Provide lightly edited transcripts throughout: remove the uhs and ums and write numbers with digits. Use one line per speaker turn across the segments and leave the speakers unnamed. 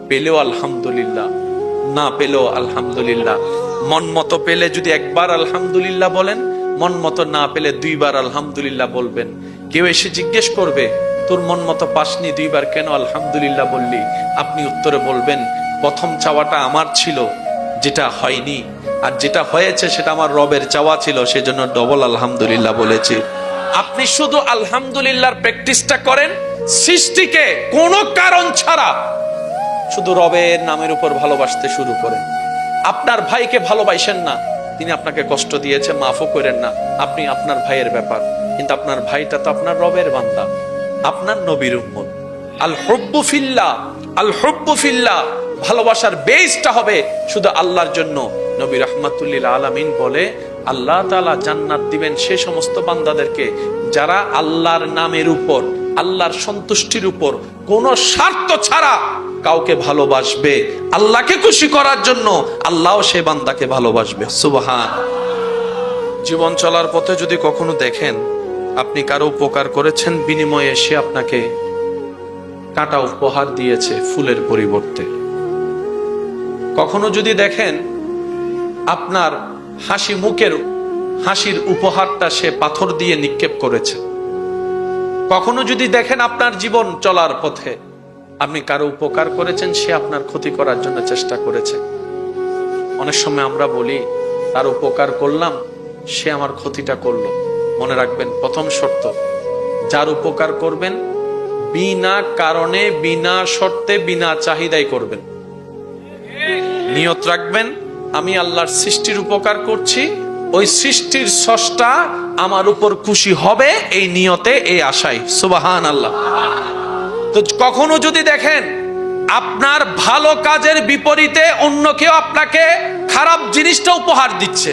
পেলেও আলহামদুলিল্লাহ, না পেলেও আলহামদুলিল্লাহ। মন মতো পেলে যদি একবার আলহামদুলিল্লাহ বলেন, মন মতো না পেলে 2 বার আলহামদুলিল্লাহ বলবেন। কেউ এসে জিজ্ঞেস করবে, তোর মন মতো পাসনি, 2 বার কেন আলহামদুলিল্লাহ বললি? আপনি উত্তরে বলবেন, প্রথম চাওয়াটা আমার ছিল, যেটা হয়নি, আর যেটা হয়েছে সেটা আমার রবের চাওয়া ছিল, সেজন্য ডবল আলহামদুলিল্লাহ বলেছি। আপনি শুধু আলহামদুলিল্লাহর প্র্যাকটিসটা করেন, সৃষ্টিকে কোনো কারণ ছাড়া শুধু রবের নামের উপর ভালোবাসতে শুরু করেন। আপনার ভাইকে ভালোবাসেন না, তিনি আপনাকে কষ্ট দিয়েছে, মাফও করেন না, আপনি আপনার ভাইয়ের ব্যাপার, কিন্তু আপনার ভাইটা তো আপনার রবের বান্দা, আপনার নবীর উম্মত। আল হুব্বু ফিল্লাহ, আল হুব্বু ফিল্লাহ, ভালোবাসার বেসটা হবে শুধু আল্লাহর জন্য। নবী রাহমাতুল লিল আলামিন বলে, আল্লাহ তাআলা জান্নাত দিবেন সে সমস্ত বান্দাদেরকে যারা আল্লাহর নামের উপর, আল্লাহর সন্তুষ্টির উপর কোনো স্বার্থ ছাড়া কাউকে ভালোবাসবে, আল্লাহকে খুশি করার জন্য, আল্লাহও সে বান্দাকে ভালোবাসবে। সুবহান। জীবন চলার পথে যদি কখনো দেখেন আপনি কারো উপকার করেছেন, বিনিময়ে সে আপনাকে কাঁটা উপহার দিয়েছে ফুলের পরিবর্তে। কখনো যদি দেখেন আপনার হাসি মুখের হাসির উপহারটা সে পাথর দিয়ে নিক্ষেপ করেছে। কখনো যদি দেখেন আপনার জীবন চলার পথে আপনি কারো উপকার করেছেন, সে আপনার ক্ষতি করার জন্য চেষ্টা করেছে। অনেক সময় আমরা বলি, তার উপকার করলাম, সে আমার ক্ষতিটা করলো। মনে রাখবেন, প্রথম শর্ত, যার উপকার করবেন বিনা কারণে, বিনা শর্তে, বিনা চাহিদায় করবেন। নিয়ত রাখবেন, আমি আল্লাহর সৃষ্টির উপকার করছি, ওই সৃষ্টির স্রষ্টা আমার উপর খুশি হবে, এই নিয়তে, এই আশায়। সুবহানাল্লাহ। তো কখনো যদি দেখেন আপনার ভালো কাজের বিপরীতে অন্য কেউ আপনাকে খারাপ জিনিসটা উপহার দিচ্ছে,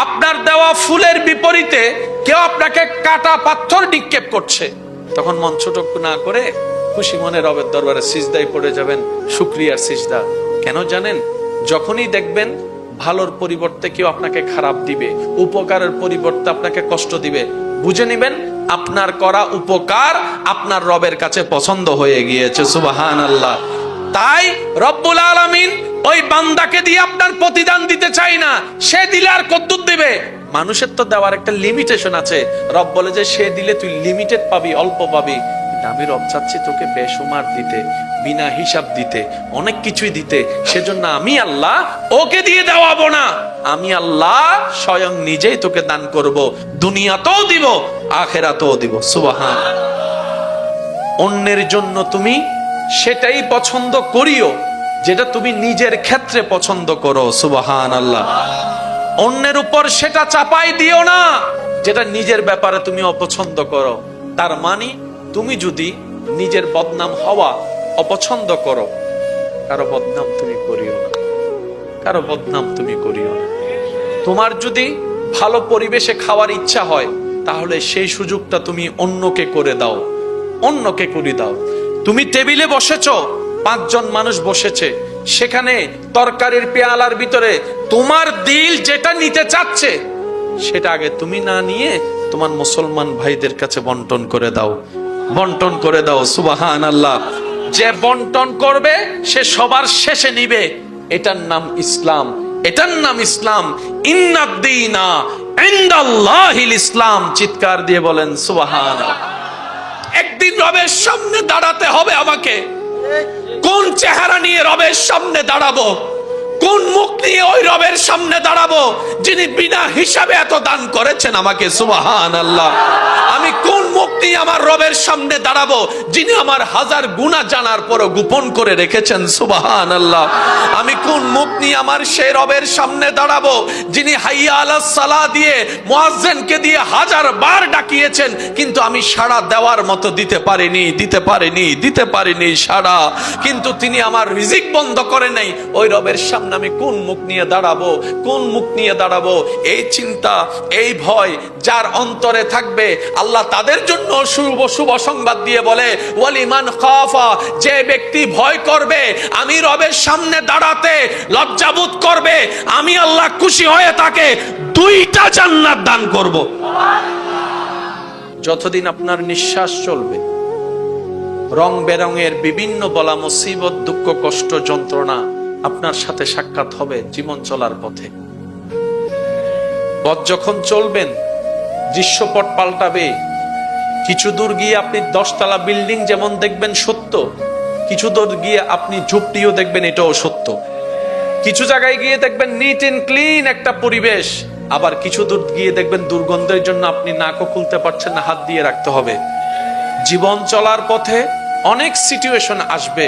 আপনার দেওয়া ফুলের বিপরীতে কেউ আপনাকে কাটা পাথর নিক্ষেপ করছে, তখন মন ছোট না করে খুশি মনে রবের দরবারে সিজদায় পড়ে যাবেন, শুকরিয়ার সিজদা। কেন জানেন? যখনই দেখবেন ভালোর পরিবর্তে কেউ আপনাকে খারাপ দিবে, উপকারের পরিবর্তে আপনাকে কষ্ট দিবে, বুঝে নিবেন আপনার করা উপকার আপনার রবের কাছে পছন্দ হয়ে গিয়েছে। সুবহানাল্লাহ। তাই রব্বুল আলামিন ওই বান্দাকে দিয়ে আপনার প্রতিদান দিতে চাই না, সে দিলে আর কদ্দুর দিবে। মানুষের তো দেওয়ার একটা লিমিটেশন আছে। রব বলে যে সে দিলে তুই লিমিটেড পাবি, অল্প পাবি। আমি রব চাচ্ছি তোকে বেশুমার দিতে, বিনা হিসাব দিতে, অনেক কিছুই দিতে। সেজন্য আমি আল্লাহ ওকে দিয়ে দেওয়াবো না, আমি আল্লাহ স্বয়ং নিজেই তোকে দান করব, দুনিয়াতেও দিব, আখিরাতেও দিব। সুবহান। অন্যের জন্য তুমি সেটাই পছন্দ করিও যেটা তুমি নিজের ক্ষেত্রে পছন্দ করো। সুবহানাল্লাহ। অন্যের উপর সেটা চাপাই দিও না যেটা নিজের ব্যাপারে তুমি অপছন্দ করো। তার মানে তুমি যদি নিজের বদনাম হওয়া অপছন্দ করো, কারো বদনাম তুমি করিও না, কারো বদনাম তুমি করিও না। তোমার যদি ভালো পরিবেশে খাওয়ার ইচ্ছা হয়, তাহলে সেই সুযোগটা তুমি অন্যকে করে দাও, অন্যকে করে দাও। তুমি টেবিলে বসেছো, 5 জন মানুষ বসেছে, সেখানে তরকারির পেয়ালার ভিতরে তোমার দিল যেটা নিতে চাচ্ছে সেটা আগে তুমি না নিয়ে তোমার মুসলমান ভাইদের কাছে বন্টন করে দাও, বন্টন করে দাও। সুবহানাল্লাহ। যে বন্টন করবে সে সবার শেষে নিবে, এটার নাম ইসলাম, এটার নাম ইসলাম। ইন্নাদ-দীনা ইনদাল্লাহিল ইসলাম। চিৎকার দিয়ে বলেন সুবহানাল্লাহ। একদিন রবের সামনে দাঁড়াতে হবে আমাকে। কোন চেহারা নিয়ে রবের সামনে দাঁড়াবো? কোন মুখ নিয়ে ওই রবের সামনে দাঁড়াবো যিনি বিনা হিসাবে এত দান করেছেন আমাকে? সুবহানাল্লাহ। আমি কোন মুখ নিয়ে আমার রবের সামনে দাঁড়াবো যিনি আমার 1000 গুনাহ জানার পরও গোপন করে রেখেছেন? সুবহানাল্লাহ। আমি কোন মুখ নিয়ে আমার সেই রবের সামনে দাঁড়াবো যিনি হাইয়া আলাস সালাহ দিয়ে মুয়াজ্জিনকে দিয়ে 1000 বার ডাকিয়েছেন, কিন্তু আমি সাড়া দেওয়ার মতো দিতে পারিনি সাড়া, কিন্তু তিনি আমার রিজিক বন্ধ করে নাই। ওই রবের সামনে আমি কোন মুখ নিয়ে দাঁড়াবো, কোন মুখ নিয়ে দাঁড়াবো? এই চিন্তা, এই ভয় যার অন্তরে থাকবে, আল্লাহ তাদের জন্য শুভ সংবাদ দিয়ে বলে, ওয়ালিমান খাফা, যে ব্যক্তি ভয় করবে আমি রবের সামনে দাঁড়াতে, লজ্জাবোধ করবে, আমি আল্লাহ খুশি হয়ে তাকে 2টা জান্নাত দান করব। যতদিন আপনার নিঃশ্বাস চলবে, রং বেরঙের বিভিন্ন বলা মুসিবত, দুঃখ, কষ্ট, যন্ত্রণা আপনার সাথে সাক্ষাৎ হবে জীবন চলার পথে। পথ যখন চলবেন দৃশ্যপট পাল্টাবে। কিছু দূর গিয়ে আপনি 10 তলা বিল্ডিং যেমন দেখবেন সত্য, কিছু দূর গিয়ে আপনি ঝুপড়িও দেখবেন, এটাও সত্য। কিছু জায়গায় গিয়ে দেখবেন নিট এন্ড ক্লিন একটা পরিবেশ, আবার কিছু দূর গিয়ে দেখবেন দুর্গন্ধের জন্য আপনি নাকও খুলতে পারছেন না, হাত দিয়ে রাখতে হবে। জীবন চলার পথে অনেক সিচুয়েশন আসবে,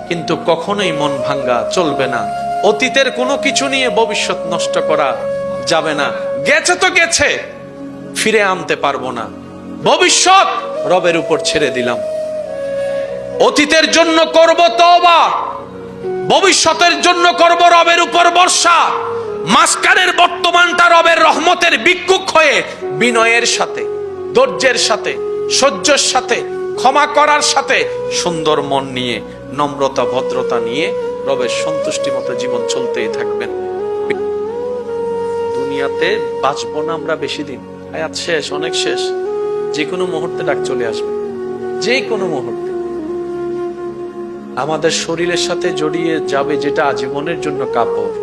কিন্তু কখনোই মন ভাঙ্গা চলবে না। অতীতের কোনো কিছু নিয়ে ভবিষ্যৎ নষ্ট করা যাবে না। গেছে তো গেছে, ফিরে আনতে পারবো না। ভবিষ্যৎ রবের উপর ছেড়ে দিলাম। অতীতের জন্য করব তওবা, ভবিষ্যতের জন্য করব রবের উপর ভরসা। মাঝখানের বর্তমানটা রবের রহমতের ভিক্ষুক হয়ে বিনয়ের সাথে, ধৈর্যের সাথে, সহ্যের সাথে, ক্ষমা করার সাথে, সুন্দর মন নিয়ে, নম্রতা ভদ্রতা নিয়ে রবের সন্তুষ্টি মতো জীবন চলতেই থাকবেন। দুনিয়াতে বাঁচবো না আমরা বেশি দিন, হায়াত শেষ, অনেক শেষ। যে কোনো মুহূর্তে ডাক চলে আসবে, যে কোনো মুহূর্তে। আমাদের শরীরের সাথে জড়িয়ে যাবে যেটা আজীবনের জন্য কাপড়,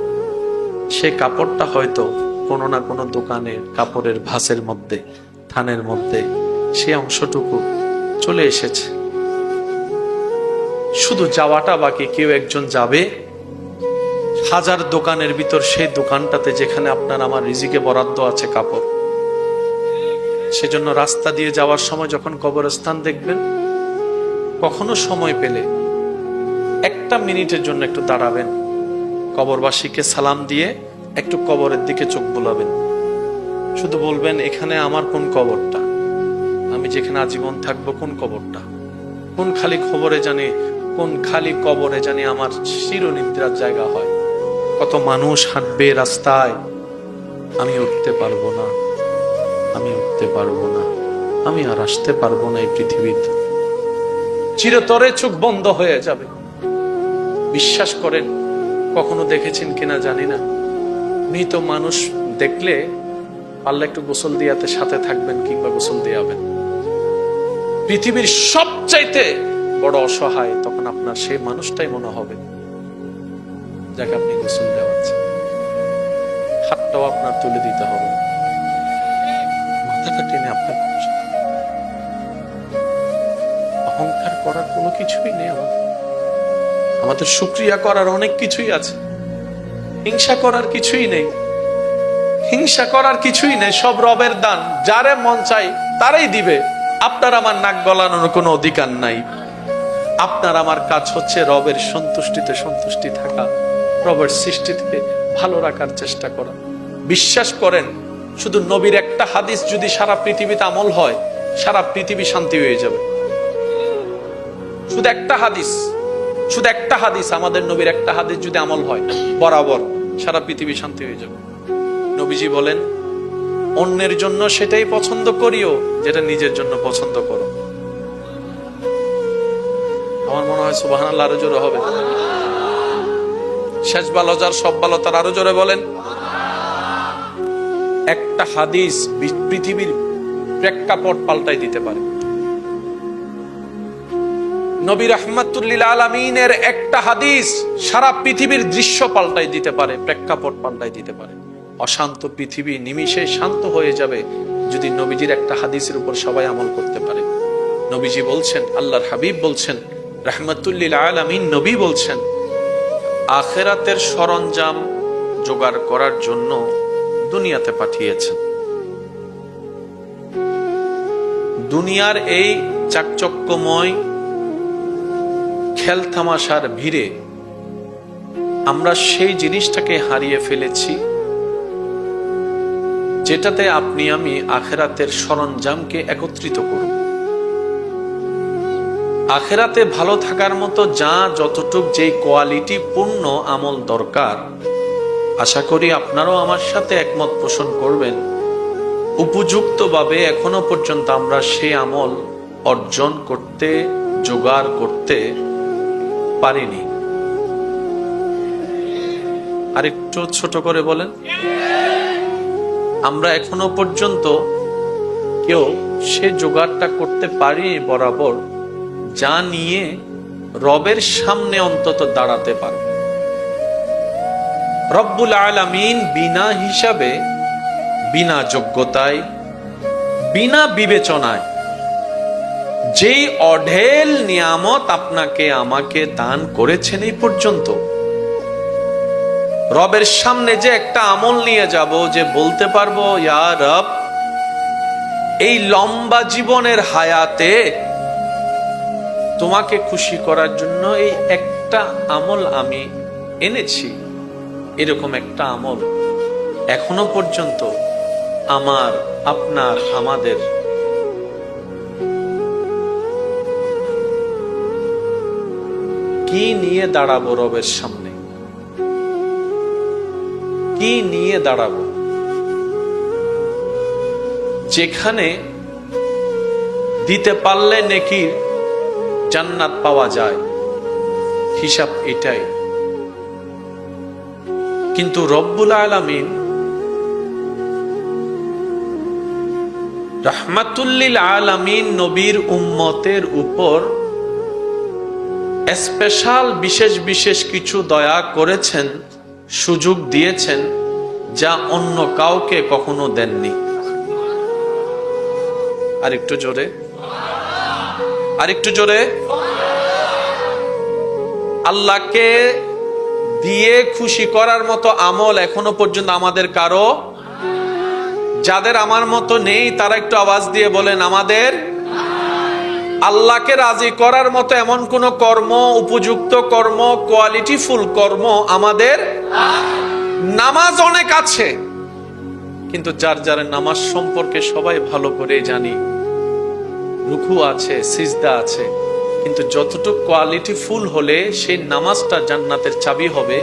সে কাপড়টা হয়তো কোনো না কোনো দোকানে কাপড়ের ভাঁজের মধ্যে, থানের মধ্যে সে অংশটুকু চলে এসেছে। শুধু যাওয়াটা বাকি। কেউ একজন যাবে হাজার দোকানের ভিতর সেই দোকানটাতে যেখানে আপনার আমার রিজিকে বরাদ্দ আছে কাপড়। সেজন্য রাস্তা দিয়ে যাওয়ার সময় যখন কবরস্থান দেখবেন, কখনো সময় পেলে 1 মিনিটের জন্য একটু দাঁড়াবেন, কবরবাসীকে সালাম দিয়ে একটু কবরের দিকে চোখ বুলাবেন। শুধু বলবেন, এখানে আমার কোন কবরটা, আমি যেখানে আজীবন থাকবো কোন কবরটা, কোন খালি খবরে জানি, কোন খালি কবরে জানি আমার চিরনিদ্রার জায়গা হয়। কত মানুষ হাঁটবে রাস্তায়, আমি উঠতে পারবো না, আমি উঠতে পারবো না, আমি আর আসতে পারবো না এই পৃথিবীতে। চিরতরে চোখ বন্ধ হয়ে যাবে। বিশ্বাস করেন, কখনো দেখেছেন কিনা জানি না, মৃত মানুষ দেখলে পারলে একটু গোসল দিয়াতে সাথে থাকবেন কিংবা গোসল দিয়াবেন। পৃথিবীর সবচাইতে বড় অসহায় তখন আপনার সেই মানুষটাই মনে হবে যাকে আপনি গোসল দেওয়াচ্ছেন। হাতটাও আপনার তুলে দিতে হবে, মাথাটা টেনে আপনার। অহংকার করার কোনো কিছুই নেই আমাদের। শুকরিয়া করার অনেক কিছুই আছে, হিংসা করার কিছুই নেই। হিংসা করার কিছুই নেই, সব রবের দান। যারে মন চাই তারাই দিবে। আপনার আমার নাক গলানোর কোনো অধিকার নাই। আপনার আমার কাজ হচ্ছে রবের সন্তুষ্টিতে সন্তুষ্টি থাকা, রবের সৃষ্টিকে ভালো রাখার চেষ্টা করা। বিশ্বাস করেন, শুধু নবীর একটা হাদিস যদি সারা পৃথিবীতে আমল হয়, সারা পৃথিবী শান্তি হয়ে যাবে। শুধু একটা হাদিস, শুধু একটা হাদিস, আমাদের নবীর একটা হাদিস যদি আমল হয়, বরাবর সারা পৃথিবী শান্তি হয়ে যাবে। নবীজি বলেন, অন্যের জন্য সেটাই পছন্দ করিও যেটা নিজের জন্য পছন্দ করো। আমার মনে হয় সুবহানাল্লাহ আরো জোরে হবে। শেষ ভালো যার সব ভালো তার, আরো জোরে বলেন। একটা হাদিস পৃথিবীর প্রেক্ষাপট পাল্টাই দিতে পারে। নবী রাহমাতুল লিল আলামিনের একটা হাদিস সারা পৃথিবীর দৃশ্য পাল্টাই দিতে পারে, প্রেক্ষাপট পাল্টাই দিতে পারে। অশান্ত পৃথিবী নিমিষে শান্ত হয়ে যাবে যদি নবীজির একটা হাদিসের উপর সবাই আমল করতে পারে। নবীজি বলছেন, আল্লাহর হাবিব বলছেন, রাহমাতুল লিল আলামিন নবী বলছেন, আখিরাতের সরঞ্জাম জোগাড় করার জন্য দুনিয়াতে পাঠিয়েছেন। দুনিয়ার এই চাকচক্যময় খেলতামাশার ভিড়ে আমরা সেই জিনিসটাকে হারিয়ে ফেলেছি যেটাতে আপনি আমি আখিরাতের সরঞ্জামকে একত্রিত করব। আখিরাতে ভালো থাকার মতো যা যতটুক যেই কোয়ালিটি পূর্ণ আমল দরকার, আশা করি আপনারাও আমার সাথে একমত পোষণ করবেন, উপযুক্তভাবে এখনো পর্যন্ত আমরা সেই আমল অর্জন করতে, জোগাড় করতে পারিনি। আরেকটু ছোট করে বলেন, আমরা এখনো পর্যন্ত কেউ সে জোগাড়টা করতে পারি বরাবর যা নিয়ে রবের সামনে অন্তত দাঁড়াতে পারবে। রব্বুল আলামিন বিনা হিসাবে, বিনা যোগ্যতায়, বিনা বিবেচনায় যেই অঢেল নিয়ামত আপনাকে আমাকে দান করেছেন, এই পর্যন্ত রবের সামনে যে একটা আমল নিয়ে যাব, যে বলতে পারবো ইয়া রব, এই লম্বা জীবনের হায়াতে তোমাকে খুশি করার জন্য এই একটা আমল আমি এনেছি, এরকম একটা আমল এখনো পর্যন্ত আমার, আপনার, আমাদের কি নিয়ে দাঁড়াবো রবের সামনে? কি নিয়ে দাঁড়াবো? যেখানে দিতে পারলে নেকির জান্নাত পাওয়া যায়, হিসাব এটাই। কিন্তু রব্বুল আলামিন রাহমাতুল্লিল আলামিন নবীর উম্মতের উপর স্পেশাল বিশেষ বিশেষ কিছু দয়া করেছেন, সুযোগ দিয়েছেন, যা অন্য কাউকে কখনো দেননি। আরেকটু জোরে, আরেকটু জোরে। আল্লাহকে দিয়ে খুশি করার মতো আমল এখনো পর্যন্ত আমাদের কারো, যাদের আমার মতো নেই তারা একটু আওয়াজ দিয়ে বলেন আমাদের। আল্লাহকে রাজি করার মতো এমন কোন কর্ম, উপযুক্ত কর্ম, কোয়ালিটিফুল কর্ম আমাদের, নামাজ অনেক আছে, কিন্তু যার যার নামাজ সম্পর্কে সবাই ভালো করে জানি, রুকু আছে, সিজদা আছে, কিন্তু যতটুকু কোয়ালিটিফুল হলে সেই নামাজটা জান্নাতের চাবি হবে,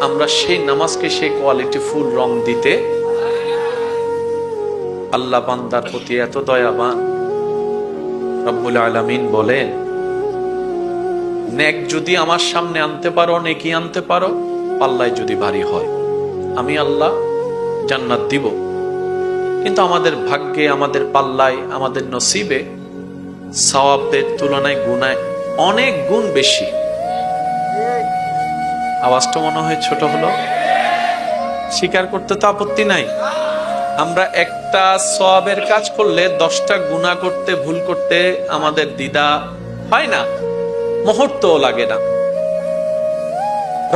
আমরা সেই নামাজকে সেই কোয়ালিটিফুল রং দিতে। আল্লাহ বান্দার প্রতি এত দয়াবান। রব্বুল আলামিন বলেন, নেক যদি আমার সামনে আনতে পারো, নেকি আনতে পারো, পাল্লায় যদি ভারী হয়, আমি আল্লাহ জান্নাত দিব। কিন্তু আমাদের ভাগ্যে, আমাদের পাল্লায়, আমাদের নসিবে সওয়াবের তুলনায় গুনায় অনেক গুণ বেশি। আওয়াজটা মনে হয় ছোট হলো, স্বীকার করতে তো আপত্তি নাই। আমরা একটা সওয়াবের কাজ করলে 10টা গুনাহ করতে, ভুল করতে আমাদের দ্বিধা হয় না, মুহূর্তও লাগে না।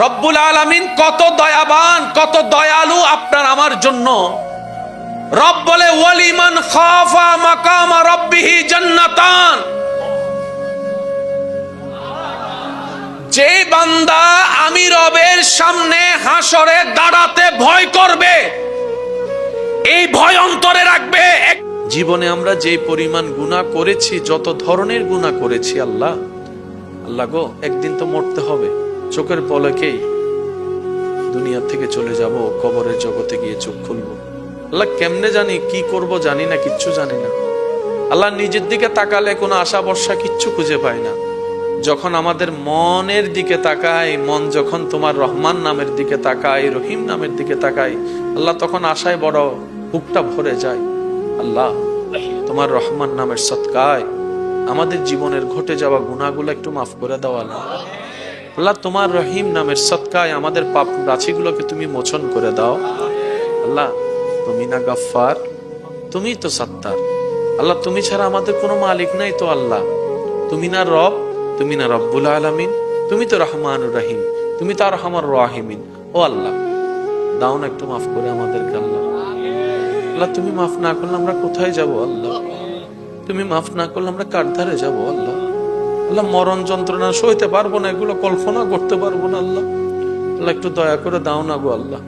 রব্বুল আলামিন কত দয়াবান, কত দয়ালু আপনার আমার জন্য। রব বলে ওয়ালিমান খাফা মাকাম রাব্বিহি জান্নাতান, যে বান্দা আমি রবের সামনে হাসরে দাঁড়াতে ভয় করবে, এই ভয় অন্তরে রাখবে। জীবনে আমরা যে পরিমাণ গুনাহ করেছি, যত ধরনের গুনাহ করেছি, আল্লাহ আল্লাহ গো, একদিন তো মরতে হবে, চোখের পলকেই দুনিয়া থেকে চলে যাব, কবরের জগতে গিয়ে চোখ খুলবো। আল্লাহ কেমনে জানি, কি করব জানি না, কিচ্ছু জানি না। আল্লাহ নিজের দিকে তাকালে কোনো আশা ভরসা কিচ্ছু খুঁজে পায় না। যখন আমাদের মনের দিকে তাকাই, মন যখন তোমার রহমান নামের দিকে তাকাই, রহিম নামের দিকে তাকাই, আল্লাহ তখন আশায় বড় বুকটা ভরে যায়। আল্লাহ তোমার রহমান নামের সদকায় আমাদের জীবনের ঘটে যাওয়া গুনাহগুলো একটু মাফ করে দাও। আল্লাহ আল্লাহ তোমার রহিম নামের সদকায় আমাদের পাপ রাশিগুলোকে তুমি মোচন করে দাও। আল্লাহ তুমি না গাফফার, তুমি তো সত্তার। আল্লাহ তুমি ছাড়া আমাদের কোনো মালিক নাই তো। আল্লাহ তুমি না রব, তুমি না রব্বুল আলামিন, তুমি তো রহমানুর রহিম, তুমি তো আরহামার রাহিমিন। ও আল্লাহ দাও না একটু মাফ করে আমাদেরকে। আল্লাহ আল্লাহ তুমি মাফ না করলে আমরা কোথায় যাব? আল্লাহ তুমি মাফ না করলে আমরা কার ধারে যাব? আল্লাহ আল্লাহ মরণ যন্ত্রণা সইতে পারবো না, এগুলো কল্পনা করতে পারবো না। আল্লাহ আল্লাহ একটু দয়া করে দাও না গো। আল্লাহ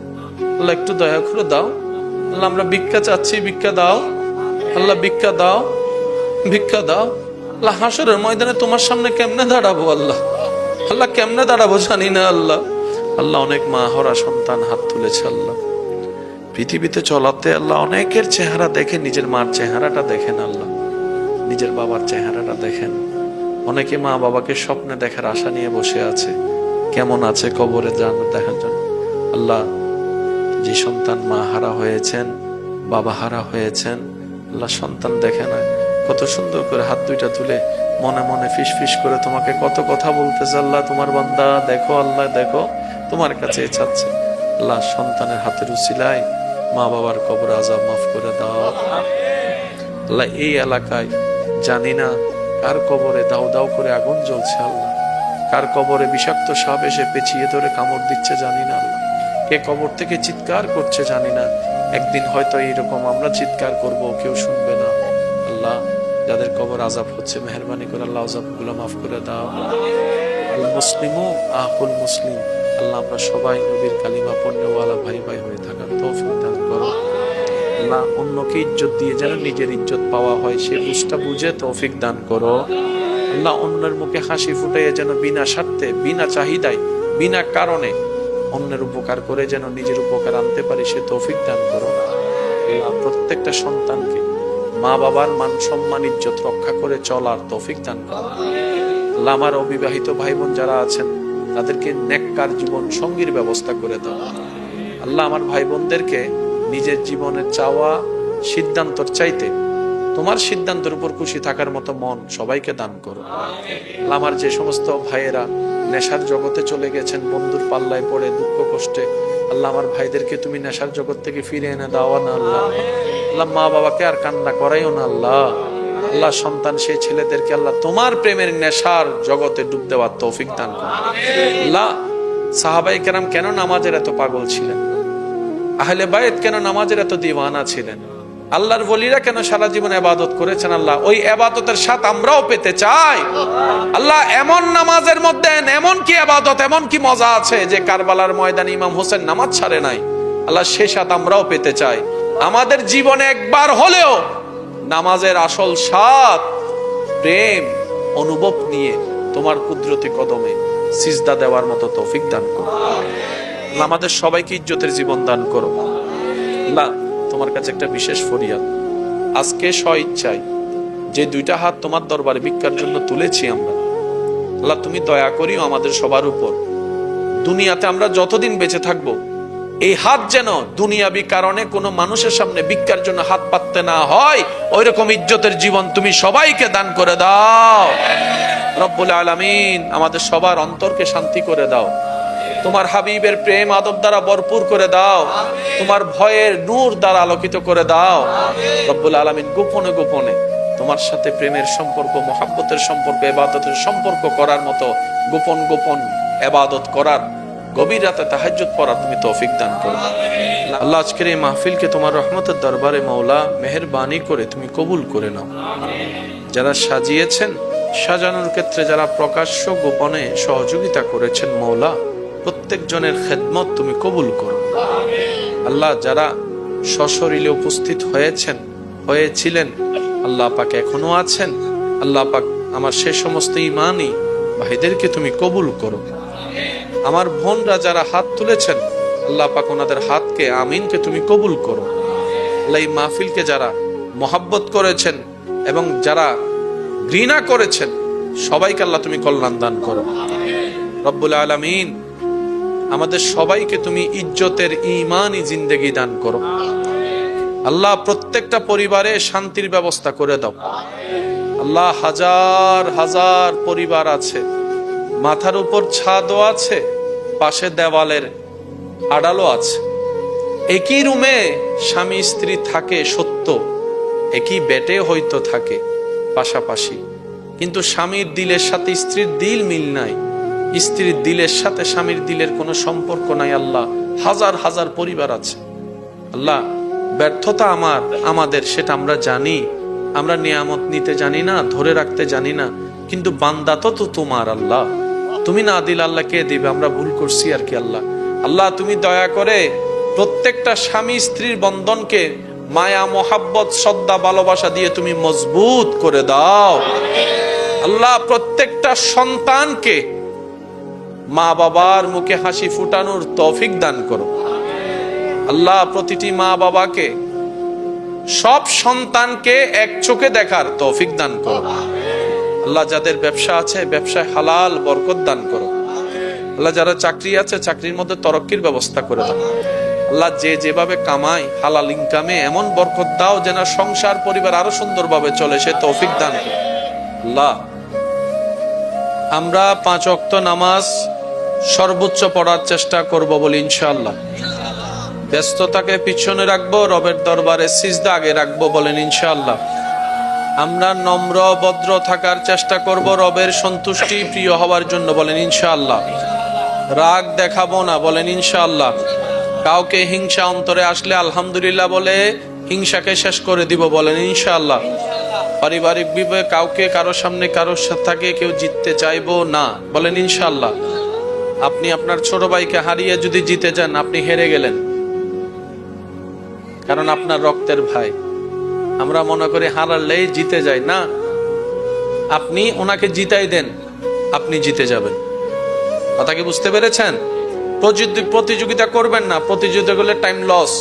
আল্লাহ একটু দয়া করে দাও। আল্লাহ আমরা ভিক্ষা চাচ্ছি, ভিক্ষা দাও। আল্লাহ ভিক্ষা দাও, ভিক্ষা দাও। আল্লাহ হাসরের ময়দানে তোমার সামনে কেমনে দাঁড়াবো? আল্লাহ আল্লাহ কেমনে দাঁড়াবো জানি না। আল্লাহ আল্লাহ অনেক মা হরা সন্তান হাত তুলেছে। আল্লাহ পৃথিবীতে চলাতে আল্লাহ অনেকের চেহারা দেখে, নিজের মার চেহারাটা দেখেন, আল্লাহ নিজের বাবার চেহারাটা দেখেন। অনেকে মা বাবাকে স্বপ্নে দেখার আশা নিয়ে বসে আছে, কেমন আছে কবরে দেখার জন্য। আল্লাহ যে সন্তান মা হারা হয়েছেন, বাবা হারা হয়েছেন, আল্লাহ সন্তান দেখে না, কত সুন্দর করে হাত দুইটা তুলে মনে মনে ফিস ফিস করে তোমাকে কত কথা বলতেছে, আল্লাহ তোমার বান্দা দেখো, আল্লাহ দেখো, তোমার কাছে চাচ্ছে। আল্লাহ সন্তানের হাতের উসিলায় মা বাবার কবর আযাব মাফ করে দাও। আল্লাহ এই এলাকায় জানি না কার কবরে দাও দাও করে আগুন জ্বলছে, আল্লাহ কার কবরে বিষাক্ত সাপ এসে পেঁচিয়ে ধরে কামড় দিচ্ছে জানি না, আল্লাহ কে কবর থেকে চিৎকার করছে জানি না। একদিন হয়তো এইরকম আমরা চিৎকার করব, কেউ শুনবে না। আল্লাহ যাদের কবর আযাব হচ্ছে মেহেরবানি করে আল্লাহ আযাবগুলো মাফ করে দাও। আল মুসলিমু আকুল মুসলিম, আল্লাহ আমরা সবাই নবীর কালিমা পড়নেওয়ালা ভাই ভাই হয়ে থাকার তৌফিক দান করো। আল্লাহ অন্যকে ইজ্জত দিয়ে যেন নিজের ইজ্জত পাওয়া হয় সে বুঝটা বুঝে তৌফিক দান করো। আল্লাহ অন্যের মুখে হাসি ফুটাইয়া যেন বিনা স্বার্থে, বিনা চাহিদায়, বিনা কারণে অন্যের উপকার করে যেন নিজের উপকার আনতে পারি সে তৌফিক দান করো। আল্লাহ প্রত্যেকটা সন্তানকে মা বাবার মান সম্মান ইজ্জত রক্ষা করে চলার তৌফিক দান করো। আল্লাহ আমার অবিবাহিত ভাই বোন যারা আছেন তাদেরকে নেককার জীবন সঙ্গীর ব্যবস্থা করে দাও। আল্লাহ আমার ভাই বোনদেরকে নিজের জীবনের চাওয়া সিদ্ধান্তর চাইতে তোমার সিদ্ধান্তের উপর খুশি থাকার মতো মন সবাইকে দান করো। আল্লাহ আমার যে সমস্ত ভাইয়েরা নেশার জগতে চলে গেছেন বন্ধুর পাল্লায় পড়ে দুঃখ কষ্টে, আল্লাহ আমার ভাইদেরকে তুমি নেশার জগৎ থেকে ফিরে এনে দাও না আল্লাহ। আল্লাহ মা বাবাকে আর কান্না করাইও না আল্লাহ। আল্লাহ সন্তান সেই ছেলেদেরকে আল্লাহ তোমার প্রেমের নেশার জগতে ডুব দেওয়ার তৌফিক দান করো। আল্লাহ সাহাবায়ে কেরাম কেন নামাজের এত পাগল ছিলেন, আহলে বায়ত কেন নামাজের এত দিওয়ানা ছিলেন, আল্লাহর ওলিরা কেন সারা জীবন ইবাদত করেছেন, আল্লাহ ওই ইবাদতের স্বাদ আমরাও পেতে চাই। আল্লাহ এমন নামাজের মধ্যে এমন কি ইবাদত, এমন কি মজা আছে যে কারবালার ময়দানে ইমাম হোসেন নামাজ ছাড়ে নাই। আল্লাহ সেই স্বাদ আমরাও পেতে চাই। আমাদের জীবনে একবার হলেও নামাজের আসল স্বাদ প্রেম অনুভব নিয়ে তোমার কুদরতি কদমে সিজদা দেওয়ার মতো তৌফিক দান করো। আমাদের সবাইকে ইজ্জতের জীবন দান করো। আল্লাহ তোমার কাছে একটা বিশেষ ফরিয়াদ, আজকে স্বইচ্ছায় যে দুইটা হাত তোমার দরবারে ভিক্ষার জন্য তুলেছি আমরা, আল্লাহ তুমি দয়া করিও আমাদের সবার উপর। দুনিয়াতে আমরা যতদিন বেঁচে থাকবো এই হাত যেন দুনিয়াবি কারণে কোনো মানুষের সামনে ভিক্ষার জন্য হাত পাততে না হয়, ওই রকম ইজ্জতের জীবন তুমি সবাইকে দান করে দাও। রব্বুল আলামিন আমাদের সবার অন্তরকে শান্তি করে দাও। তোমার হাবিবের প্রেম আদব দ্বারা ভরপুর করে দাও। তোমার ভয়ের নূর দ্বারা আলোকিত করে দাও। রব্বুল আলামিন গোপনে গোপনে তোমার সাথে প্রেমের সম্পর্ক, মহাব্বতের সম্পর্ক, ইবাদতের সম্পর্ক করার মতো গোপন গোপন ইবাদত করার, গভীর রাতে তাহাজ্জুদ পড়ার তুমি তৌফিক দান করো। আল্লাহ আজকের এই মাহফিলকে তোমার রহমতের দরবারে মাওলা মেহেরবানি করে তুমি কবুল করে নাও। যারা সাজিয়েছেন, সাজানোর ক্ষেত্রে যারা প্রকাশ্য গোপনে সহযোগিতা করেছেন মাওলা প্রত্যেক জনের খেদমত তুমি কবুল করো। আল্লাহ যারা সশরীরে উপস্থিত হয়েছিলেন, আল্লাহ পাক এখনো আছেন, আল্লাহ পাক আমার সে সমস্ত ঈমানি ভাইদেরকে তুমি কবুল করো। আমার বোনরা যারা হাত তুলেছেন, আল্লাহ পাক ওনাদের হাতকে আমিনকে তুমি কবুল করো। আল্লাহ এই মাহফিলকে যারা মহাব্বত করেছেন এবং যারা ঘৃণা করেছেন সবাইকে আল্লাহ তুমি কল্যাণ দান করো। রব্বুল আলামিন আমাদের সবাইকে তুমি ইজ্জতের ঈমানি জিন্দেগি দান করো। আল্লাহ প্রত্যেকটা পরিবারে শান্তির ব্যবস্থা করে দাও। আল্লাহ হাজার হাজার পরিবার আছে, মাথার উপর ছাদও আছে, পাশে দেওয়ালের আড়ালও আছে। একই রুমে স্বামী স্ত্রী থাকে সত্য, একই বেডে হয়তো থাকে পাশাপাশি, কিন্তু স্বামীর দিলের সাথে স্ত্রীর দিল মিল নাই, স্ত্রীর দিলের সাথে স্বামীর দিলের কোনো সম্পর্ক নাই। আল্লাহ হাজার হাজার পরিবার আছে। আল্লাহ ব্যর্থতা আমাদের সেটা আমরা জানি, আমরা নিয়ামত নিতে জানি না, ধরে রাখতে জানি না, কিন্তু বান্দা তো তোমার। আল্লাহ তুমি না দিলে আল্লাহ কে দিবে? আমরা ভুল করছি আর কি। আল্লাহ আল্লাহ তুমি দয়া করে প্রত্যেকটা স্বামী স্ত্রীর বন্ধনকে মায়া মোহাব্বত শ্রদ্ধা ভালোবাসা দিয়ে তুমি মজবুত করে দাও। আল্লাহ প্রত্যেকটা সন্তানকে মা বাবার মুখে হাসি ফুটানোর তৌফিক দান করো। আল্লাহ প্রতিটি মা বাবাকে সব সন্তানকে এক চোখে দেখার তৌফিক দান করো। আল্লাহ যাদের ব্যবসা আছে ব্যবসায় হালাল বরকত দান করো। আল্লাহ যারা চাকরি আছে চাকরির মধ্যে তরক্কির ব্যবস্থা করে দাও। আল্লাহ যে যেভাবে কামায় হালাল ইনকামে এমন বরকত দাও যেন সংসার পরিবার আরো সুন্দরভাবে চলে, সে তৌফিক দান করো। আল্লাহ আমরা 5 ওয়াক্ত নামাজ সর্বোচ্চ পড়ার চেষ্টা করব বলি ইনশাআল্লাহ। ব্যস্ততাকে পিছনে রাখবো, রবের দরবারে সিজদা আগে রাখবো বলেন ইনশাআল্লাহ। আমরা নম্র ভদ্র থাকার চেষ্টা করব রবের সন্তুষ্টি প্রিয় হওয়ার জন্য বলেন ইনশাআল্লাহ। রাগ দেখাবো না বলেন ইনশাআল্লাহ। কাউকে হিংসা অন্তরে আসলে আলহামদুলিল্লাহ বলে হিংসাকে শেষ করে দিব বলেন ইনশাআল্লাহ। পারিবারিক বিবাহে কাউকে কারো সামনে কারোর সাথে কেউ জিততে চাইবো না বলেন ইনশাআল্লাহ। আপনি আপনার ছোট ভাইকে হারিয়ে যদি জিতে যান আপনি হেরে গেলেন, কারণ আপনার রক্তের ভাই। আমরা মনে করি হারালেই জিতে যায় না, আপনি ওনাকে জিতাই দেন, আপনি জিতে যাবেন। কথা কি বুঝতে পেরেছেন? প্রতিযোগিতা করবেন না, প্রতিযোগিতা করলে টাইম লস।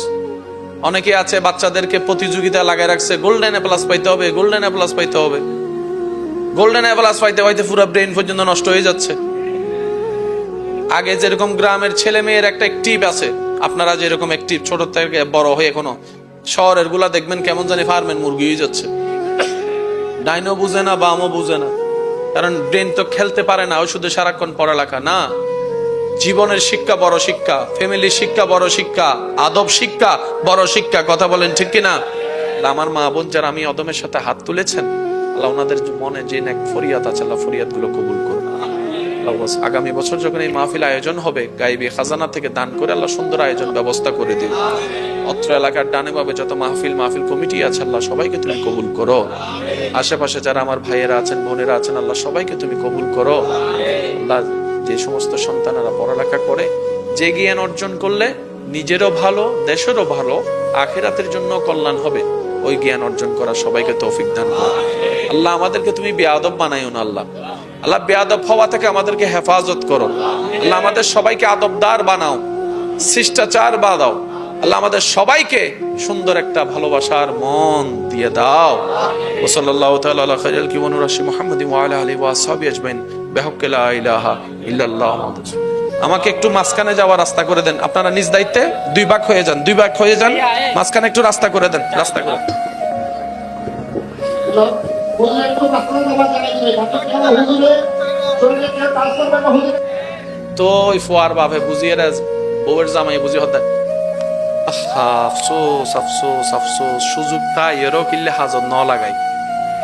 অনেকে আছে বাচ্চাদেরকে প্রতিযোগিতা লাগায় রাখছে, গোল্ডেন এ প্লাস পাইতে হবে, গোল্ডেন এ প্লাস পাইতে হবে। গোল্ডেন এ প্লাস পাইতে পাইতে পুরো ব্রেন পর্যন্ত নষ্ট হয়ে যাচ্ছে। আগে যেরকম গ্রামের ছেলে মেয়ের একটা অ্যাক্টিভ আছে, আপনারা যেরকম অ্যাক্টিভ ছোট থেকে বড় হয়ে এখনো, শহরের গুলা দেখবেন কেমন জানি ফার্মের মুরগি হয়ে যাচ্ছে। ডাইনও বুঝে না, বামও বুঝে না, কারণ ব্রেন তো খেলতে পারে না, ওই শুধু সারাক্ষণ পড়ালেখা না। জীবনের শিক্ষা বড় শিক্ষা, ফ্যামিলির শিক্ষা বড় শিক্ষা, আদব শিক্ষা বড় শিক্ষা। কথা বলেন ঠিক কিনা? আমার মা বোন যারা আমি অদমের সাথে হাত তুলেছেন, আল্লাহ ওনাদের মনে যে নেক ফরিয়াদ আছে আল্লাহ ফরিয়াদ গুলো কবুল করুন। আগামী বছর যখন এই মাহফিল আয়োজন হবে, গাইবি খাজানা থেকে দান করে আল্লাহ সুন্দর আয়োজন ব্যবস্থা করে দিন। অত্র এলাকার ডানে ভাবে যত মাহফিল কমিটি আছে আল্লাহ সবাইকে তুমি কবুল করো। আশেপাশে যারা আমার ভাইয়েরা আছেন বোনেরা আছেন আল্লাহ সবাইকে তুমি কবুল করো। আল্লাহ যে সমস্ত সন্তানেরা পড়ালেখা করে যে জ্ঞান অর্জন করলে নিজেরও ভালো, দেশেরও ভালো, আখিরাতের জন্য কল্যাণ হবে, ওই জ্ঞান অর্জন করা সবাইকে তৌফিক দান করো। আল্লাহ আমাদেরকে তুমি বেয়াদব বানাইও না আল্লাহ। আল্লাহ বেয়াদব হওয়া থেকে আমাদেরকে হেফাজত করো। আল্লাহ আমাদের সবাইকে আদবদার বানাও, শিষ্টাচার বানাও। আল্লাহ আমাদের সবাইকে সুন্দর একটা ভালোবাসার মন দিয়ে দাও। ওয়া সাল্লাল্লাহু তাআলা আলা খাইরিল কিওয়ানুর রাশি মুহাম্মাদিন ওয়া আলা আলিহি ওয়া আসহাবিহি আজমাইন বিহাক্কি লা ইলাহা ইল্লাল্লাহ। আমাকে একটু মাঝখানে যাওয়ার রাস্তা করে দেন। আপনারা নিজ দায়িত্বে 2 ভাগ হয়ে যান, 2 ভাগ হয়ে যান, মাঝখানে একটু রাস্তা করে দেন, রাস্তা করে। তো ওই ফোয়ার বাপে বুঝিয়ে বউয়ের জামাই বুঝিয়ে হতে আফসোস আফসোস আফসোস, সুযোগটা এরও কিনলে হাজর ন লাগাই।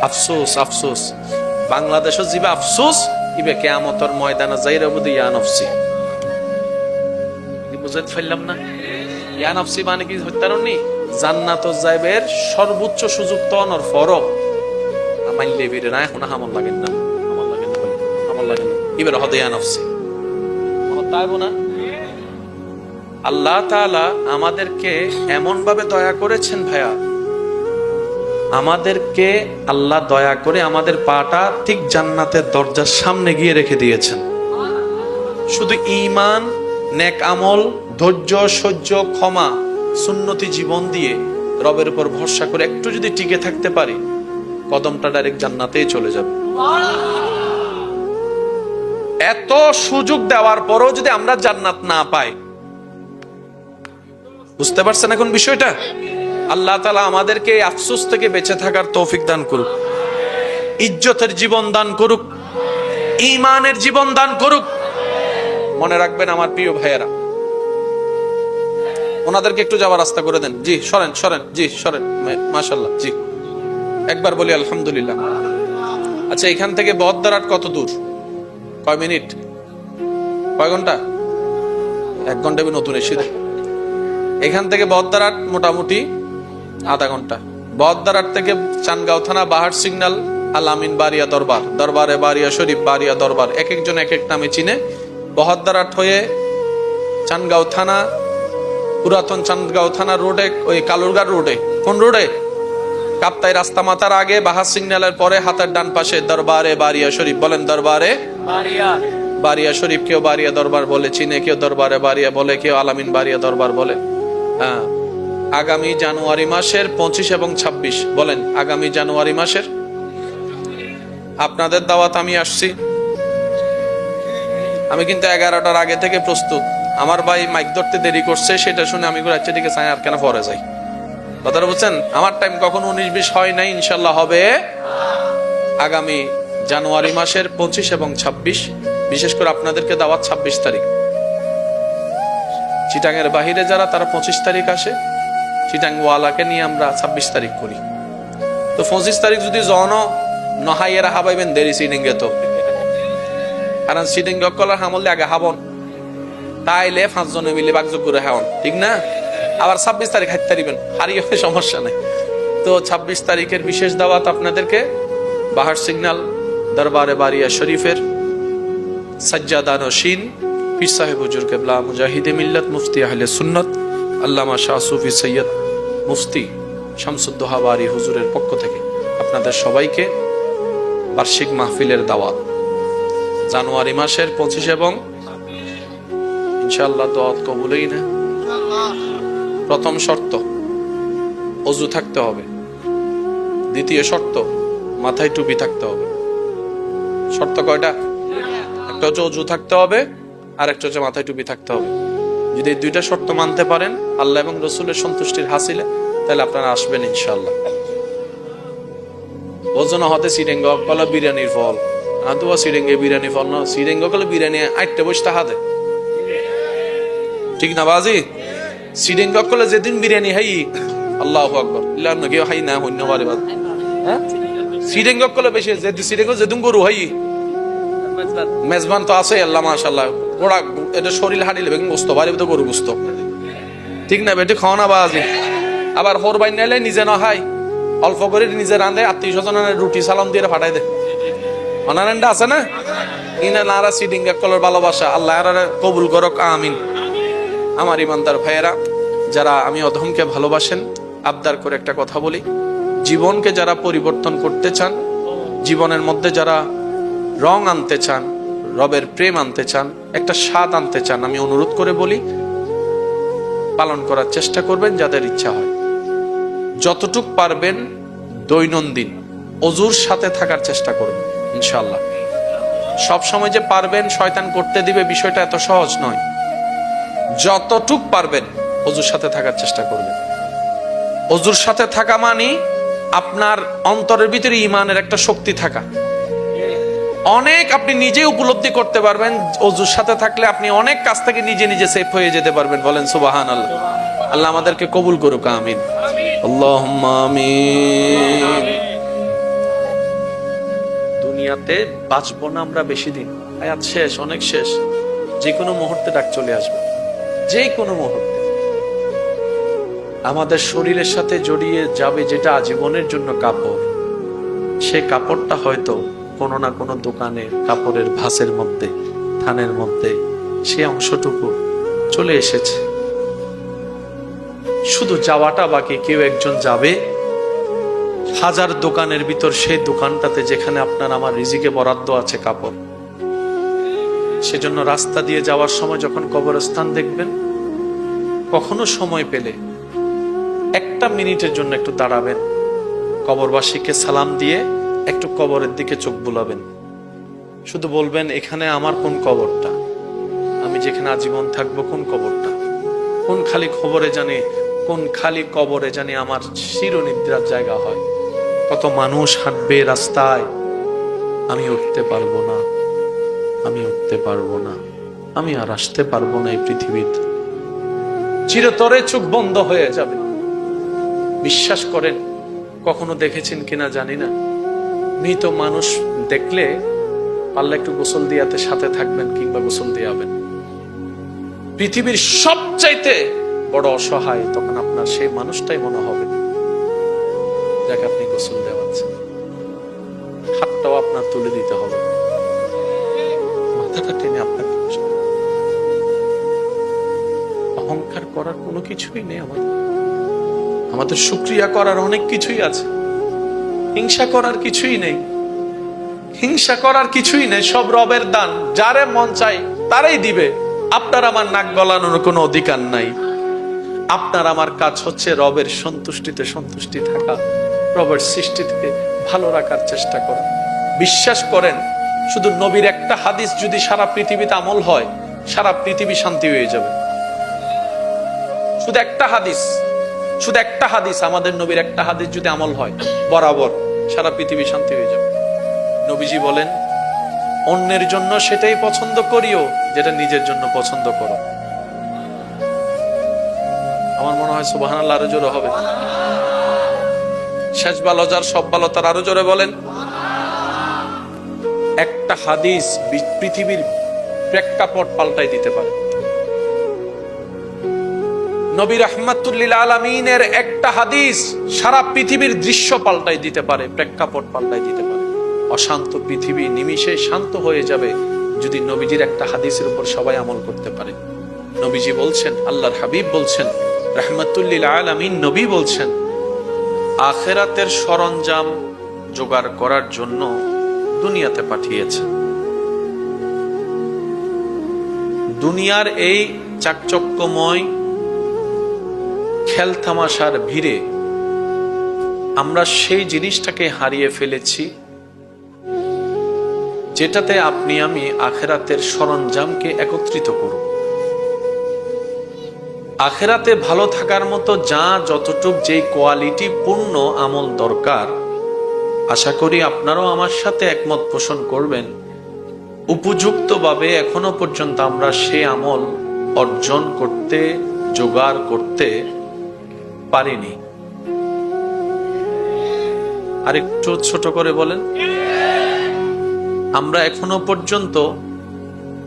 আফসোস আফসোস, বাংলাদেশও জিবা আফসোস ইবে কিয়ামতের ময়দানে যাইরা বুদি ইয়া নফসি। বুঝাতে পারলাম না? ইয়া নফসি মানে কি হইতারনি? জান্নাত যাইবের সর্বোচ্চ সুযোগ তো অনর ফরক আমাইল লেবিরে না, এখন হামল লাগেন না, হামল লাগেন না, হামল লাগেন না, ইবে হদে ইয়া নফসি আমার তাইবো না। আল্লাহ তাআলা আমাদেরকে এমন ভাবে দয়া করেছেন ভাইয়া, আমাদেরকে আল্লাহ দয়া করে আমাদের পাটা ঠিক জান্নাতের দরজার সামনে গিয়ে রেখে দিয়েছেন। শুধু ঈমান, নেক আমল, ধৈর্য, সহ্য, ক্ষমা, সুন্নতি জীবন দিয়ে রবের উপর ভরসা করে একটু যদি টিকে থাকতে পারি, কদমটা ডাইরেক্ট জান্নাতেই চলে যাবে। এত সুযোগ দেওয়ার পরও যদি আমরা জান্নাত না পাই, বুঝতে পারছেন এখন বিষয়টা? আল্লাহ তাআলা আমাদেরকে আফসোস থেকে বেঁচে থাকার তৌফিক দান করুক, ইজ্জতের জীবন দান করুক, ঈমানের জীবন দান করুক। মনে রাখবেন আমার প্রিয় ভাইয়েরা, ওনাদেরকে একটু যাওয়ার রাস্তা করে দেন। জি সরেন সরেন, জি সরেন, মাশাআল্লাহ। জি একবার বলি আলহামদুলিল্লাহ। আচ্ছা, এখান থেকে বহদ্দারহাট কত দূর? কয় মিনিট? কয় ঘন্টা? 1 ঘন্টা। নতুন এসে এখান থেকে বহদ্দারহাট মোটামুটি আধা ঘন্টা। বহদ্দারহাট থেকে চানগাঁও থানা, বাহার সিগন্যাল, আল আমিন বারিয়া দরবার, দরবারে বারিয়া শরীফ, বারিয়া দরবার, এক একজন এক এক নামে চিনে। বহদ্দারহাট হয়ে চানগাঁও থানা, পুরাতন চানগাঁও থানা রোডে, ওই কালুরঘাট রোডে, কোন রোডে? কাপ্তাই রাস্তা মাথার আগে বাহার সিগন্যালের পরে হাতের ডান পাশে দরবারে বারিয়া শরীফ। বলেন দরবারে বারিয়া শরীফ। কেউ বারিয়া দরবার বলে চিনে, কেউ দরবারে বারিয়া বলে, কেউ আলামিন বারিয়া দরবার বলে। হ্যাঁ, আগামী জানুয়ারি মাসের 25 এবং 26, বলেন আগামী জানুয়ারি মাসের আপনাদের দাওয়াত আমি আসছি। আমি কিন্তু 11টার আগে থেকে প্রস্তুত। আমার ভাই মাইক ধরতে দেরি করছে, সেটা শুনে আমি আচ্ছা ঠিক আছে আর কেন পরে যাই। কথাটা বুঝছেন? আমার টাইম কখনো 19-20 হয় নাই, ইনশাল্লাহ হবে আগামী জানুয়ারি মাসের 25 এবং 26, বিশেষ করে আপনাদেরকে দাওয়াত 26 তারিখ। চিটাঙের বাহিরে যারা তারা 25 তারিখ আসে, চিটাং ওয়ালাকে নিয়ে আমরা 26 তারিখ করি। তো 25 তারিখ যদি জন নহাইয়েরা হাবাইবেন দেরি সিডিংয়ে, তো কারণ সিডিং গকলার হামলে আগে হাবন তাইলে 5 জনে মিলে বাগযোগ করে হাওন, ঠিক না? আবার 26 তারিখ হাইতে পারিবেন, হারিয়ে সমস্যা নাই। তো 26 তারিখের বিশেষ দাওয়াত আপনাদেরকে বাহার সিগন্যাল দরবারে বারিয়া শরীফের সাজ্জাদা নশীন পীর সাহেব হুজুর কেবলা মুজাহিদে মিল্লাত মুফতি আহলে সুন্নাত আল্লামা শাহ সুফি সৈয়দ মুফতি শামসুদ্দোহা বারী হুজুরের পক্ষ থেকে আপনাদের সবাইকে বার্ষিক মাহফিলের দাওয়াত জানুয়ারি মাসের 25 এবং ইনশাআল্লাহ দাওয়াত কবুলই না। প্রথম শর্ত ওযু থাকতে হবে, দ্বিতীয় শর্ত মাথায় টুপি থাকতে হবে। শর্ত কয়টা? একটা হচ্ছে ওযু থাকতে হবে, আর একটা হচ্ছে মাথায় টুপি থাকতে হবে। যদি এই দুইটা শর্ত মানতে পারেন আল্লাহ এবং রসুলের সন্তুষ্টির হাসিলে, তাহলে আপনারা আসবেন ইনশাআল্লাহ। ওজন হতে সিডেঙ্গ কলা বিরিয়ানির ফল, আদুয়া সিডেঙ্গে বিরিয়ানি ফল না, সিডেঙ্গ কলা বিরিয়ানি আটটা বসতে হাতে, ঠিক না বাজি? সিডেঙ্গ কলা যেদিন বিরিয়ানি হাই আল্লাহু আকবার, ইল্লাহ নকি হাই না হন্য বারে বাদ, হ্যাঁ সিডেঙ্গ কলা বেশি সিডেঙ্গ যেদিন গরু হাই মেজবান তো আছে আল্লাহ মাশাআল্লাহ, ওরা এটা শরীর হাঁটিলে বেগুন গোস্ত বাড়ি তো গরু গোস্ত, ঠিক না বেটি? খাওয়া না বাজি। আবার হোর বাইন নাইলে নিজে না খাই, অল্প করে নিজে রাঁধে, আত্মীয় স্বজনের রুটি সালাম দিয়ে পাঠাই দে, অনারেন্ডা আছে না? ইনা নারা সিডিঙ্গা কলার ভালোবাসা আল্লাহ কবুল করক, আমিন। আমার ইমানদার ভাইয়েরা যারা আমি অধমকে ভালোবাসেন, আবদার করে একটা কথা বলি, জীবনকে যারা পরিবর্তন করতে চান, জীবনের মধ্যে যারা রং আনতে চান, রবের প্রেম আনতে চান, একটা স্বাদ আনতে চান, আমি অনুরোধ করে বলি পালন করার চেষ্টা করবেন যাদের ইচ্ছা হয়। যতটুক পারবেন দৈনন্দিন ওযুর সাথে থাকার চেষ্টা করবেন ইনশাআল্লাহ। সব সময় যে পারবেন শয়তান করতে দিবে বিষয়টা এত সহজ নয়। যতটুক পারবেন ওযুর সাথে থাকার চেষ্টা করবেন। ওযুর সাথে থাকা মানে আপনার অন্তরের ভিতরে ঈমানের একটা শক্তি থাকা। অনেক আপনি নিজে উপলব্ধি করতে পারবেন ওযুর সাথে থাকলে, আপনি অনেক কাজ থেকে নিজে নিজে সেফ হয়ে যেতে পারবেন। বলেন সুবহানাল্লাহ। আল্লাহ আমাদেরকে কবুল করুক, আমিন। আল্লাহুম্মা আমিন। দুনিয়াতে বাঁচবো না আমরা বেশি দিন, হায়াত শেষ, অনেক শেষ। যে কোনো মুহূর্তে ডাক চলে আসবে, যে কোনো মুহূর্তে। আমাদের শরীরের সাথে জড়িয়ে যাবে যেটা আজীবনের জন্য কাপড়, সে কাপড়টা হয়তো কোনো না কোনো দোকানে কাপড়ের ভাঁজের মধ্যে, থানের মধ্যে সে অংশটুকু চলে এসেছে, শুধু যাওয়াটা বাকি। কেউ একজন যাবে হাজার দোকানের ভিতর সেই দোকানটাতে যেখানে আপনার আমার রিজিকে বরাদ্দ আছে কাপড়। সেজন্য রাস্তা দিয়ে যাওয়ার সময় যখন কবরস্থান দেখবেন, কখনো সময় পেলে 1 মিনিটের জন্য একটু দাঁড়াবেন, কবরবাসীকে সালাম দিয়ে একটু কবরের দিকে চোখ বুলাবেন, শুধু বলবেন এখানে আমার কোন কবরটা, আমি যেখানে আজীবন থাকবো কোন কবরটা, কোন খালি খবরে জানি, কোন খালি কবরে জানি আমার চিরনিদ্রার জায়গা হয়। কত মানুষ হাঁটবে রাস্তায়, আমি উঠতে পারবো না, আমি উঠতে পারবো না, আমি আর আসতে পারবো না এই পৃথিবীতে, চিরতরে চোখ বন্ধ হয়ে যাবে। বিশ্বাস করেন, কখনো দেখেছেন কিনা জানি না, মৃত মানুষ দেখলে পারলে একটু গোসল দিয়াতে সাথে থাকবেন কিংবা গোসল দিয়াবেন। পৃথিবীর সবচাইতে বড় অসহায় তখন আপনার সেই মানুষটাই মনে হবে যাকে আপনি গোসল দেওয়াচ্ছেন। হাতটাও আপনার তুলে দিতে হবে, মাথাটা টেনে আপনাকে। অহংকার করার কোনো কিছুই নেই আমাদের শুকরিয়া করার অনেক কিছুই আছে, হিংসা করার কিছুই নেই, হিংসা করার কিছুই নেই। সব রবের দান, যারে মন চাই তারাই দিবে। আপনার আমার নাক গলানোর কোনো অধিকার নাই। আপনার আমার কাজ হচ্ছে রবের সন্তুষ্টিতে সন্তুষ্টি থাকা, রবের সৃষ্টিকে ভালো রাখার চেষ্টা করা। বিশ্বাস করেন, শুধু নবীর একটা হাদিস যদি সারা পৃথিবীতে আমল হয়, সারা পৃথিবী শান্তি হয়ে যাবে। শুধু একটা হাদিস, শুধু একটা হাদিস, আমাদের নবীর একটা হাদিস যদি আমল হয় বরাবর, সারা পৃথিবী শান্তি হয়ে যাবে। নবীজি বলেন, অন্যের জন্য সেটাই পছন্দ করিও যেটা নিজের জন্য পছন্দ করো। আমার মনে হয় সুবহানাল্লাহ আরো জোরে হবে। শেষ ভালো যার সব ভালো তার, আরো জোরে বলেন। একটা হাদিস পৃথিবীর প্রেক্ষাপট পাল্টাই দিতে পারে। নবী রাহমাতুল লিল আলামিনের একটা হাদিস সারা পৃথিবীর দৃশ্য পাল্টাই দিতে পারে, প্রেক্ষাপট পাল্টাই দিতে পারে। অশান্ত পৃথিবী নিমিষে শান্ত হয়ে যাবে যদি নবীজির একটা হাদিসের উপর সবাই আমল করতে পারে। নবীজি বলছেন, আল্লাহর হাবিব বলছেন, রাহমাতুল লিল আলামিন নবী বলছেন, আখিরাতের সরঞ্জাম জোগাড় করার জন্য দুনিয়াতে পাঠিয়েছেন। দুনিয়ার এই চাকচক্যময় খেলতামাশার ভিড়ে আমরা সেই জিনিসটাকে হারিয়ে ফেলেছি যেটাতে আপনি আমি আখিরাতের সরঞ্জামকে একত্রিত করব। আখিরাতে ভালো থাকার মতো যা যতটুক যে কোয়ালিটি পূর্ণ আমল দরকার, আশা করি আপনারাও আমার সাথে একমত পোষণ করবেন, উপযুক্তভাবে এখনো পর্যন্ত আমরা সে আমল অর্জন করতে, জোগাড় করতে পারিনি। আরেকটু ছোট করে বলেন, আমরা এখনো পর্যন্ত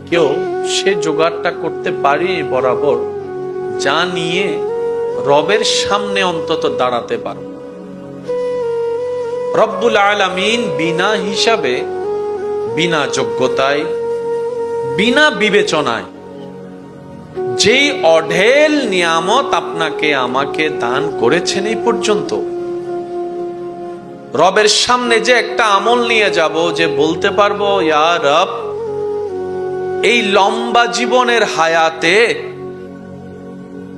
কেউ সে জোগাড়টা করতে পারিনি বরাবর যা নিয়ে রবের সামনে অন্তত দাঁড়াতে পারো। রব্বুল আলামিন বিনা হিসাবে, বিনা যোগ্যতায়, বিনা বিবেচনায় যেই অঢেল নিয়ামত আপনাকে আমাকে দান করেছেন এই পর্যন্ত, রবের সামনে যে একটা আমল নিয়ে যাব, যে বলতে পারবো, ইয়া রব, এই লম্বা জীবনের হায়াতে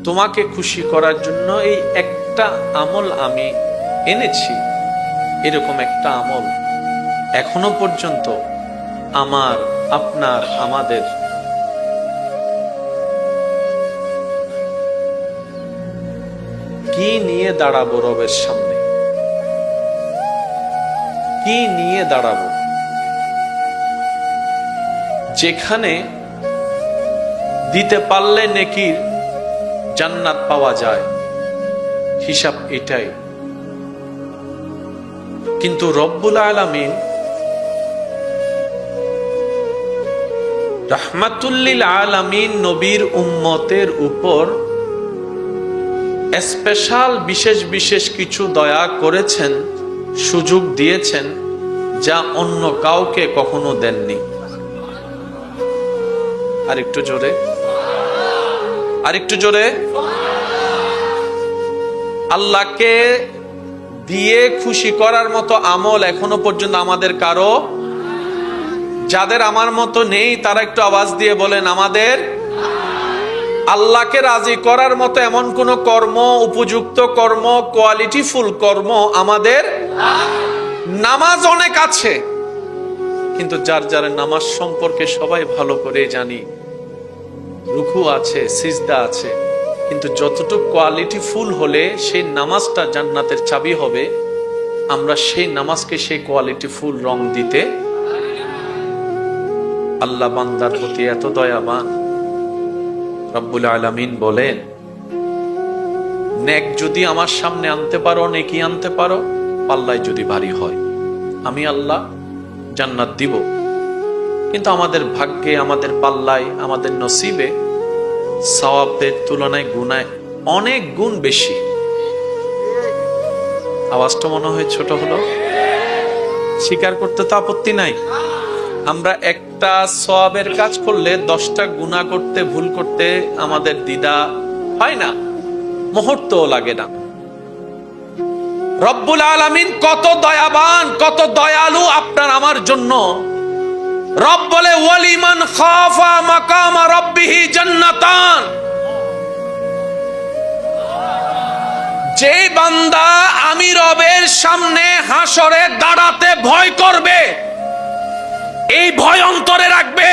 তোমাকে খুশি করার জন্য এই একটা আমল আমি এনেছি, এরকম একটা আমল এখনো পর্যন্ত আমার, আপনার, আমাদের কি নিয়ে দাঁড়াবো রবের সামনে? কি নিয়ে দাঁড়াবো? যেখানে দিতে পারলে নেকির জান্নাত পাওয়া যায়, হিসাব এটাই। কিন্তু রব্বুল আলামিন রাহমাতুল লিল আলামিন নবীর উম্মতের উপর স্পেশাল বিশেষ বিশেষ কিছু দয়া করেছেন, সুযোগ দিয়েছেন যা অন্য কাউকে কখনো দেননি। আরেকটু জোরে, আরেকটু জোরে। আল্লাহকে দিয়ে খুশি করার মতো আমল এখনো পর্যন্ত আমাদের কারো, যাদের আমার মতো নেই তারা একটু আওয়াজ দিয়ে বলেন আমাদের। আল্লাহকে রাজি করার মতো এমন কোন কর্ম, উপযুক্ত কর্ম, কোয়ালিটিফুল কর্ম আমাদের, নামাজ অনেক আছে, কিন্তু যার যার নামাজ সম্পর্কে সবাই ভালো করে জানি, রুকু আছে, সিজদা আছে, কিন্তু যতটুকু কোয়ালিটিফুল হলে সেই নামাজটা জান্নাতের চাবি হবে, আমরা সেই নামাজকে সেই কোয়ালিটিফুল রং দিতে। আল্লাহ বান্দার প্রতি এত দয়াবান, রব্বুল আলামিন বলেন, নেক যদি আমার সামনে আনতে পারো, নেকি আনতে পারো, পাল্লায় যদি ভারী হয়, আমি আল্লাহ জান্নাত দিব। কিন্তু আমাদের ভাগ্যে, আমাদের পাল্লায়, আমাদের নসিবে সওয়াবের তুলনায় গুনায় অনেক গুণ বেশি। আওয়াজটা মনে হয় ছোট হলো, স্বীকার করতে তো আপত্তি নাই। আমরা একটা সওয়াবের কাজ করলে 10টা গুনাহ করতে, ভুল করতে আমাদের দ্বিধা হয় না, মুহূর্তও লাগে না। রব্বুল আলামিন কত দয়াবান, কত দয়ালু আপনার আমার জন্য। রব বলে, ওয়ালিমান খাফা মাকামা রাব্বিহি জান্নাতান। যে বান্দা আমি রবের সামনে হাসরে দাঁড়াতে ভয় করবে, এই ভয় অন্তরে রাখবে,